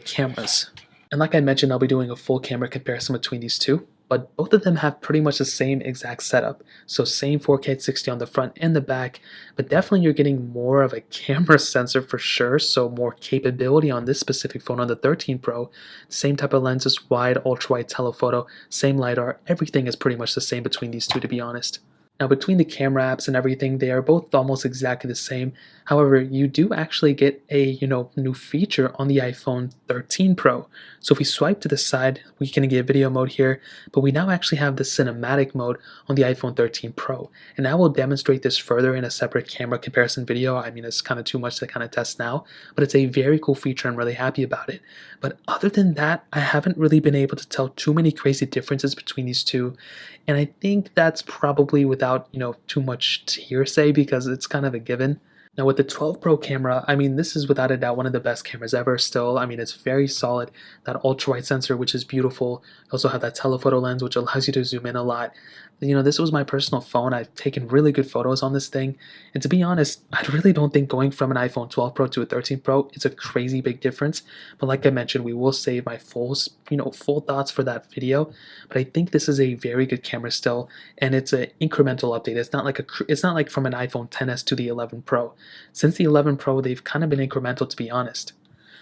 cameras. And like I mentioned, I'll be doing a full camera comparison between these two, but both of them have pretty much the same exact setup. So same 4K 60 on the front and the back, but definitely you're getting more of a camera sensor for sure, so more capability on this specific phone on the 13 Pro. Same type of lenses, wide, ultra-wide telephoto, same LiDAR, everything is pretty much the same between these two to be honest. Now between the camera apps and everything, they are both almost exactly the same. However, you do actually get a new feature on the iPhone 13 Pro. So if we swipe to the side, we can get video mode here, but we now actually have the cinematic mode on the iPhone 13 Pro. And I will demonstrate this further in a separate camera comparison video. I mean, it's kind of too much to kind of test now, but it's a very cool feature. I'm really happy about it. But other than that, I haven't really been able to tell too many crazy differences between these two. And I think that's probably without, too much hearsay because it's kind of a given. Now with the 12 Pro camera, I mean, this is without a doubt one of the best cameras ever still. I mean, it's very solid. That ultra-wide sensor, which is beautiful. You also have that telephoto lens, which allows you to zoom in a lot. This was my personal phone. I've taken really good photos on this thing. And to be honest, I really don't think going from an iPhone 12 Pro to a 13 Pro is a crazy big difference. But like I mentioned, we will save my full thoughts for that video. But I think this is a very good camera still, and it's an incremental update. It's not like from an iPhone XS to the 11 Pro. Since the 11 Pro, they've kind of been incremental to be honest.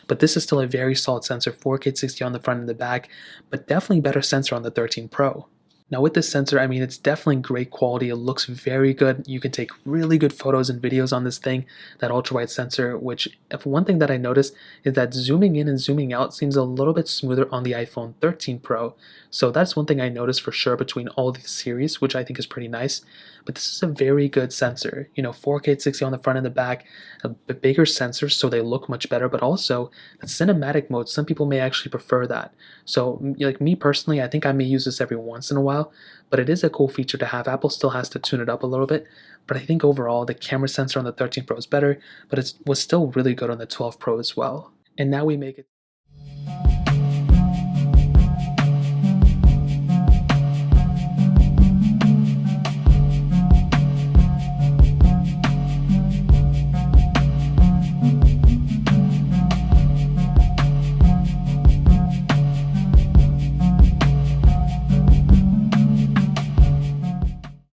But this is still a very solid sensor, 4K 60 on the front and the back, but definitely better sensor on the 13 Pro. Now with this sensor, I mean, it's definitely great quality. It looks very good. You can take really good photos and videos on this thing, that ultra-wide sensor, which if one thing that I noticed is that zooming in and zooming out seems a little bit smoother on the iPhone 13 Pro. So that's one thing I noticed for sure between all these series, which I think is pretty nice. But this is a very good sensor. 4K 60 on the front and the back, a bigger sensor so they look much better, but also the cinematic mode, some people may actually prefer that. So like me personally, I think I may use this every once in a while, but it is a cool feature to have. Apple still has to tune it up a little bit, but I think overall the camera sensor on the 13 Pro is better, but it was still really good on the 12 Pro as well. And now we make it